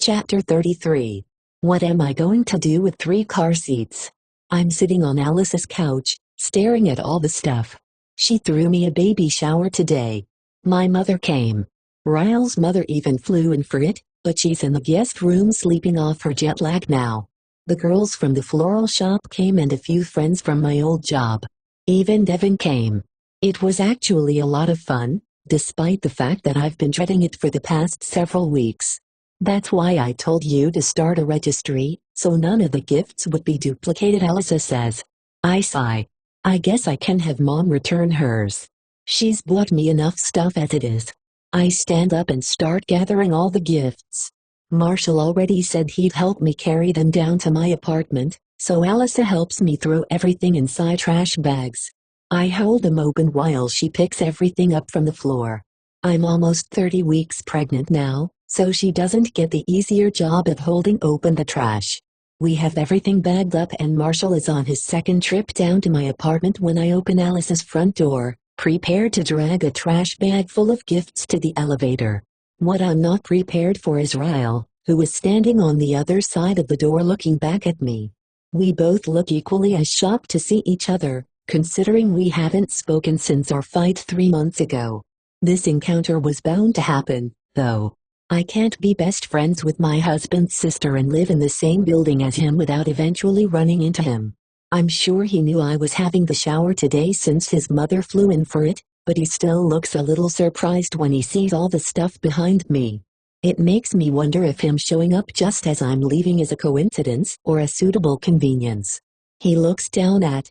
Chapter 33. What am I going to do with 3 car seats? I'm sitting on Alice's couch, staring at all the stuff. She threw me a baby shower today. My mother came. Ryle's mother even flew in for it, but she's in the guest room sleeping off her jet lag now. The girls from the floral shop came and a few friends from my old job. Even Devin came. It was actually a lot of fun, despite the fact that I've been dreading it for the past several weeks. That's why I told you to start a registry, so none of the gifts would be duplicated, Alyssa says. I sigh. I guess I can have Mom return hers. She's bought me enough stuff as it is. I stand up and start gathering all the gifts. Marshall already said he'd help me carry them down to my apartment, so Alyssa helps me throw everything inside trash bags. I hold them open while she picks everything up from the floor. I'm almost 30 weeks pregnant now, so she doesn't get the easier job of holding open the trash. We have everything bagged up and Marshall is on his second trip down to my apartment when I open Alice's front door, prepared to drag a trash bag full of gifts to the elevator. What I'm not prepared for is Ryle, who is standing on the other side of the door looking back at me. We both look equally as shocked to see each other, considering we haven't spoken since our fight 3 months ago. This encounter was bound to happen, though. I can't be best friends with my husband's sister and live in the same building as him without eventually running into him. I'm sure he knew I was having the shower today since his mother flew in for it, but he still looks a little surprised when he sees all the stuff behind me. It makes me wonder if him showing up just as I'm leaving is a coincidence or a suitable convenience. He looks down at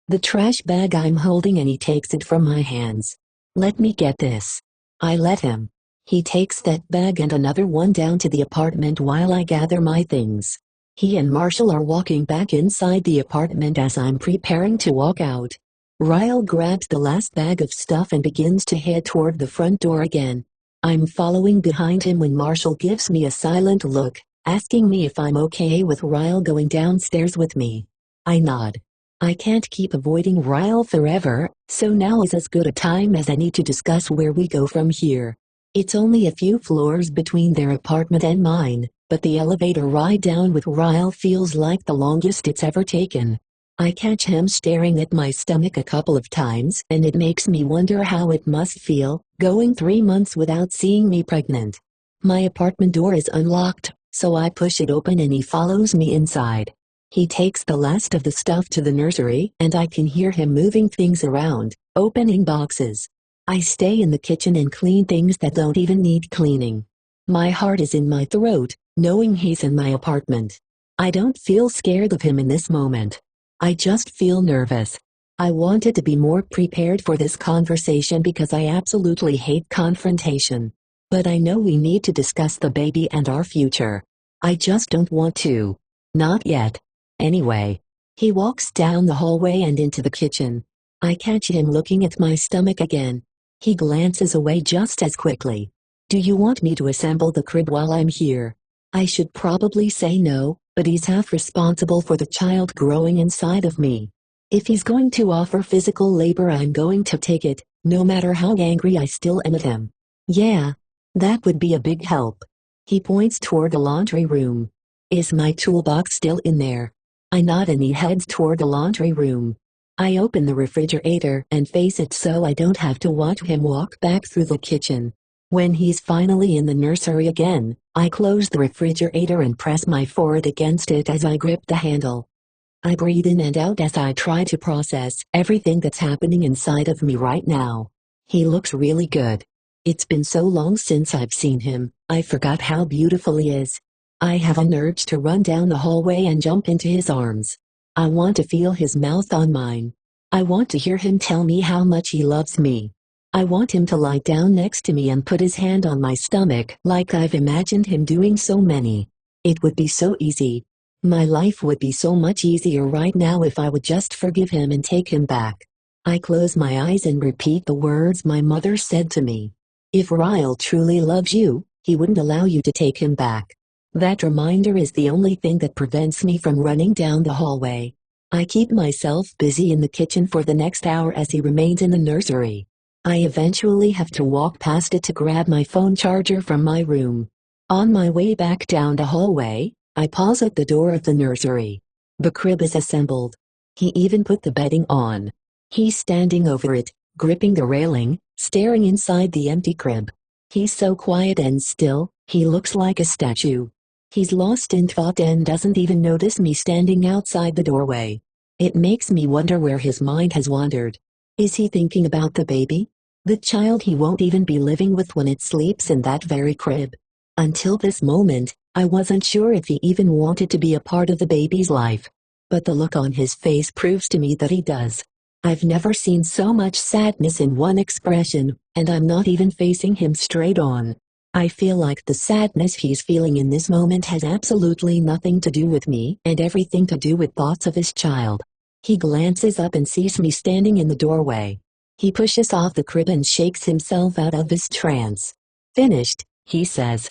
the trash bag I'm holding and he takes it from my hands. Let me get this. I let him. He takes that bag and another one down to the apartment while I gather my things. He and Marshall are walking back inside the apartment as I'm preparing to walk out. Ryle grabs the last bag of stuff and begins to head toward the front door again. I'm following behind him when Marshall gives me a silent look, asking me if I'm okay with Ryle going downstairs with me. I nod. I can't keep avoiding Ryle forever, so now is as good a time as any to discuss where we go from here. It's only a few floors between their apartment and mine, but the elevator ride down with Ryle feels like the longest it's ever taken. I catch him staring at my stomach a couple of times and it makes me wonder how it must feel, going 3 months without seeing me pregnant. My apartment door is unlocked, so I push it open and he follows me inside. He takes the last of the stuff to the nursery and I can hear him moving things around, opening boxes. I stay in the kitchen and clean things that don't even need cleaning. My heart is in my throat, knowing he's in my apartment. I don't feel scared of him in this moment. I just feel nervous. I wanted to be more prepared for this conversation because I absolutely hate confrontation. But I know we need to discuss the baby and our future. I just don't want to. Not yet. Anyway. He walks down the hallway and into the kitchen. I catch him looking at my stomach again. He glances away just as quickly. Do you want me to assemble the crib while I'm here? I should probably say no, but he's half responsible for the child growing inside of me. If he's going to offer physical labor, I'm going to take it, no matter how angry I still am at him. Yeah, that would be a big help. He points toward the laundry room. Is my toolbox still in there? I nod and he heads toward the laundry room. I open the refrigerator and face it so I don't have to watch him walk back through the kitchen. When he's finally in the nursery again, I close the refrigerator and press my forehead against it as I grip the handle. I breathe in and out as I try to process everything that's happening inside of me right now. He looks really good. It's been so long since I've seen him, I forgot how beautiful he is. I have an urge to run down the hallway and jump into his arms. I want to feel his mouth on mine. I want to hear him tell me how much he loves me. I want him to lie down next to me and put his hand on my stomach like I've imagined him doing so many. It would be so easy. My life would be so much easier right now if I would just forgive him and take him back. I close my eyes and repeat the words my mother said to me. If Ryle truly loves you, he wouldn't allow you to take him back. That reminder is the only thing that prevents me from running down the hallway. I keep myself busy in the kitchen for the next hour as he remains in the nursery. I eventually have to walk past it to grab my phone charger from my room. On my way back down the hallway, I pause at the door of the nursery. The crib is assembled. He even put the bedding on. He's standing over it, gripping the railing, staring inside the empty crib. He's so quiet and still, he looks like a statue. He's lost in thought and doesn't even notice me standing outside the doorway. It makes me wonder where his mind has wandered. Is he thinking about the baby? The child he won't even be living with when it sleeps in that very crib. Until this moment, I wasn't sure if he even wanted to be a part of the baby's life. But the look on his face proves to me that he does. I've never seen so much sadness in one expression, and I'm not even facing him straight on. I feel like the sadness he's feeling in this moment has absolutely nothing to do with me and everything to do with thoughts of his child. He glances up and sees me standing in the doorway. He pushes off the crib and shakes himself out of his trance. "Finished," he says,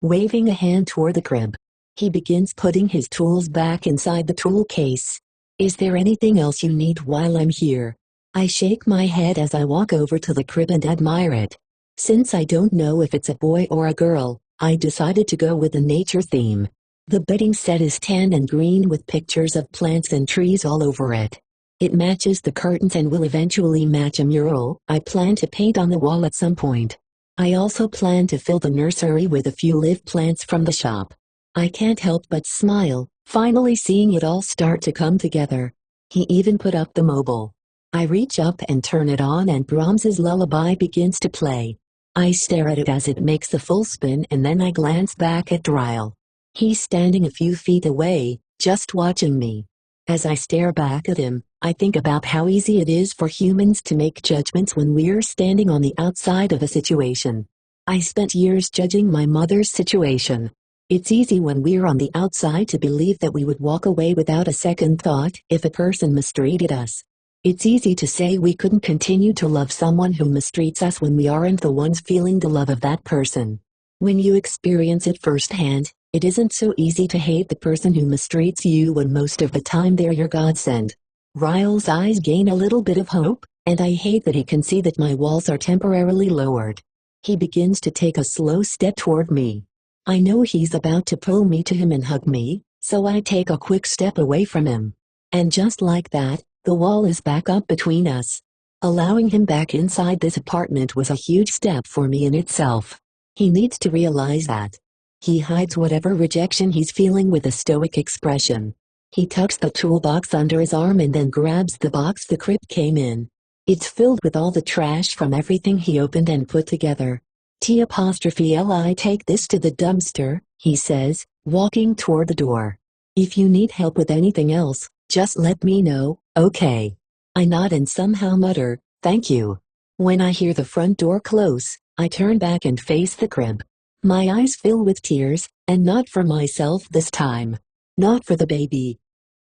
waving a hand toward the crib. He begins putting his tools back inside the tool case. "Is there anything else you need while I'm here?" I shake my head as I walk over to the crib and admire it. Since I don't know if it's a boy or a girl, I decided to go with the nature theme. The bedding set is tan and green with pictures of plants and trees all over it. It matches the curtains and will eventually match a mural I plan to paint on the wall at some point. I also plan to fill the nursery with a few live plants from the shop. I can't help but smile, finally seeing it all start to come together. He even put up the mobile. I reach up and turn it on and Brahms's lullaby begins to play. I stare at it as it makes a full spin and then I glance back at Ryle. He's standing a few feet away, just watching me. As I stare back at him, I think about how easy it is for humans to make judgments when we're standing on the outside of a situation. I spent years judging my mother's situation. It's easy when we're on the outside to believe that we would walk away without a second thought if a person mistreated us. It's easy to say we couldn't continue to love someone who mistreats us when we aren't the ones feeling the love of that person. When you experience it firsthand, it isn't so easy to hate the person who mistreats you when most of the time they're your godsend. Ryle's eyes gain a little bit of hope, and I hate that he can see that my walls are temporarily lowered. He begins to take a slow step toward me. I know he's about to pull me to him and hug me, so I take a quick step away from him. And just like that, the wall is back up between us. Allowing him back inside this apartment was a huge step for me in itself. He needs to realize that. He hides whatever rejection he's feeling with a stoic expression. He tucks the toolbox under his arm and then grabs the box the crib came in. It's filled with all the trash from everything he opened and put together. T''Li take this to the dumpster, he says, walking toward the door. If you need help with anything else, just let me know, okay? I nod and somehow mutter, thank you. When I hear the front door close, I turn back and face the crib. My eyes fill with tears, and not for myself this time. Not for the baby.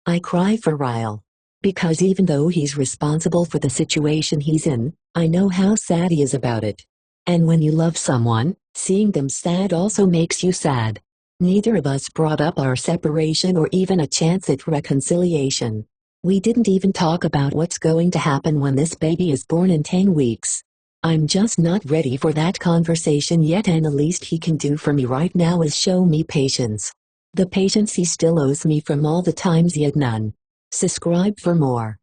I cry for Ryle. Because even though he's responsible for the situation he's in, I know how sad he is about it. And when you love someone, seeing them sad also makes you sad. Neither of us brought up our separation or even a chance at reconciliation. We didn't even talk about what's going to happen when this baby is born in 10 weeks. I'm just not ready for that conversation yet, and the least he can do for me right now is show me patience. The patience he still owes me from all the times he had none. Subscribe for more.